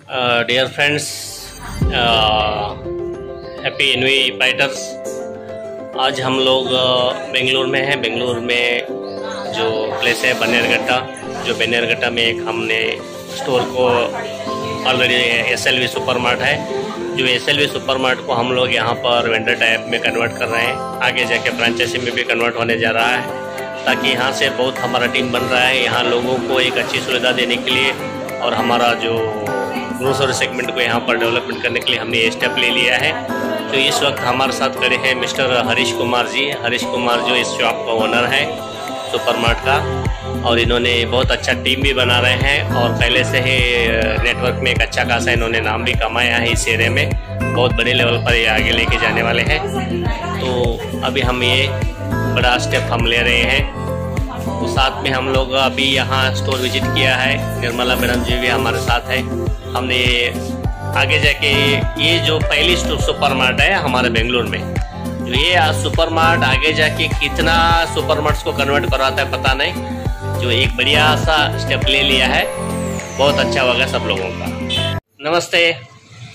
Dear friends, happy envy fighters. आज हम लोग बेंगलुरु में हैं। बेंगलुरु में जो प्लेस है बन्नेरघट्टा, जो बन्नेरघट्टा में एक हमने स्टोर को ऑलरेडी एसएलवी सुपरमार्ट है, जो एसएलवी सुपरमार्ट को हम लोग यहाँ पर वेंडर टाइप में कन्वर्ट कर रहे हैं। आगे जाके फ्रेंचाइजी में भी कन्वर्ट होने जा रहा है, ताकि यहाँ से बहुत हमारा टीम बन रहा है यहाँ लोगों को एक अच्छी सुविधा देने के लिए, और हमारा जो ग्रोसरी सेगमेंट को यहाँ पर डेवलपमेंट करने के लिए हमने ये स्टेप ले लिया है। तो इस वक्त हमारे साथ खड़े हैं मिस्टर हरीश कुमार जी। हरीश कुमार जो इस शॉप का ओनर है सुपरमार्ट का, और इन्होंने बहुत अच्छा टीम भी बना रहे हैं, और पहले से ही नेटवर्क में एक अच्छा खासा इन्होंने नाम भी कमाया है इस एरिया में। बहुत बड़े लेवल पर ये आगे लेके जाने वाले हैं। तो अभी हम ये बड़ा स्टेप हम ले रहे हैं। तो साथ में हम लोग अभी यहाँ स्टोर विजिट किया है, निर्मला मैडम जी भी हमारे साथ है। हमने आगे जाके ये जो पहली सुपरमार्ट है हमारे बेंगलुरु में, जो ये सुपरमार्ट आगे जाके कितना सुपरमार्ट्स को कन्वर्ट करवाता है पता नहीं। जो एक बढ़िया सा स्टेप ले लिया है, बहुत अच्छा होगा सब लोगों का। नमस्ते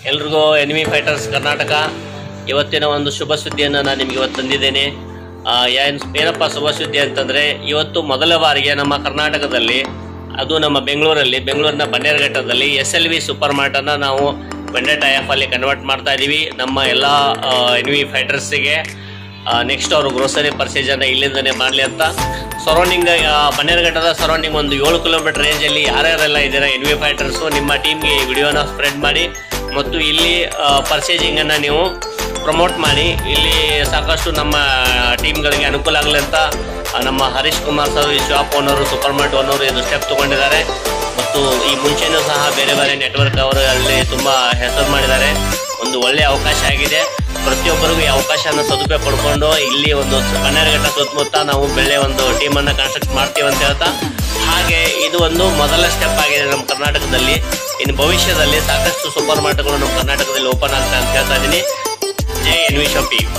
ಎಲ್ರಿಗೂ ಎನಿಮಿ ಫೈಟರ್ಸ್ ಕರ್ನಾಟಕ। ಇವತ್ತಿನ ಒಂದು ಶುಭ ಸುದ್ದಿಯನ್ನು ನಾನು ನಿಮಗೆ ಇವತ್ತು ತಂದಿದ್ದೇನೆ। ಏನಪ್ಪ ಶುಭ ಸುದ್ದಿ ಅಂತಂದರೆ, ಇವತ್ತು ಮೊದಲ ಬಾರಿಗೆ ನಮ್ಮ ಕರ್ನಾಟಕದಲ್ಲಿ, ಅದು ನಮ್ಮ ಬೆಂಗಳೂರಿನ ಬನ್ನೇರಘಟ್ಟದಲ್ಲಿ SLV ಸೂಪರ್ಮಾರ್ಟನ್ನು ನಾವು ವೆಂಡರ್ ಟೈಅಪ್ಪಲ್ಲಿ ಕನ್ವರ್ಟ್ ಮಾಡ್ತಾ ಇದ್ದೀವಿ। ನಮ್ಮ ಎಲ್ಲ ಎನಿಮಿ ಫೈಟರ್ಸಿಗೆ ನೆಕ್ಸ್ಟ್ ಅವರು ಗ್ರೋಸರಿ ಪರ್ಚೇಸನ್ನು ಇಲ್ಲಿಂದನೇ ಮಾಡಲಿ ಅಂತ ಸರೌಂಡಿಂಗ್, ಬನ್ನೇರಘಟ್ಟದ ಸರೌಂಡಿಂಗ್ ಒಂದು 7 ಕಿಲೋಮೀಟರ್ ರೇಂಜಲ್ಲಿ ಯಾರ್ಯಾರೆಲ್ಲ ಇದ್ದೀರಾ ಎನಿಮಿ ಫೈಟರ್ಸು, ನಿಮ್ಮ ಟೀಮ್ಗೆ ಈ ವಿಡಿಯೋನ ಸ್ಪ್ರೆಡ್ ಮಾಡಿ ಮತ್ತು ಇಲ್ಲಿ ಪರ್ಚೇಸಿಂಗನ್ನು ನೀವು ಪ್ರಮೋಟ್ ಮಾಡಿ, ಇಲ್ಲಿ ಸಾಕಷ್ಟು ನಮ್ಮ ಟೀಮ್ಗಳಿಗೆ ಅನುಕೂಲ ಆಗಲಿ ಅಂತ ನಮ್ಮ ಹರೀಶ್ ಕುಮಾರ್ ಸರ್, ಈ ಶಾಪ್ ಓನರು, ಸೂಪರ್ಮಾರ್ಟ್ ಓನರು ಇದು ಸ್ಟೆಪ್ ತೊಗೊಂಡಿದ್ದಾರೆ। ಮತ್ತು ಈ ಮುಂಚೆನೂ ಸಹ ಬೇರೆ ಬೇರೆ ನೆಟ್ವರ್ಕ್ ಅವರು ಅಲ್ಲಿ ತುಂಬ ಹೆಸರು ಮಾಡಿದ್ದಾರೆ। ಒಂದು ಒಳ್ಳೆಯ ಅವಕಾಶ ಆಗಿದೆ, ಪ್ರತಿಯೊಬ್ಬರಿಗೂ ಈ ಅವಕಾಶನ ಸದುಪಯೋಗ ಪಡ್ಕೊಂಡು ಇಲ್ಲಿ ಒಂದು ಬನ್ನೇರಘಟ್ಟ ಸುತ್ತಮುತ್ತ ನಾವು ಬೆಳ್ಳೆ ಒಂದು ಟೀಮನ್ನು ಕನ್ಸ್ಟ್ರಕ್ಟ್ ಮಾಡ್ತೀವಿ ಅಂತ ಹೇಳ್ತಾ, ಹಾಗೆ ಇದು ಒಂದು ಮೊದಲ ಸ್ಟೆಪ್ ಆಗಿದೆ ನಮ್ಮ ಕರ್ನಾಟಕದಲ್ಲಿ। ಇನ್ನು ಭವಿಷ್ಯದಲ್ಲಿ ಸಾಕಷ್ಟು ಸೂಪರ್ ಮಾರ್ಟ್ಗಳು ನಮ್ಮ ಕರ್ನಾಟಕದಲ್ಲಿ ಓಪನ್ ಆಗ್ತಾ ಅಂತ ಹೇಳ್ತಾ ಇದ್ದೀನಿ। ಜೈ ಎನ್ವಿ ಶಾಪಿಂಗ್।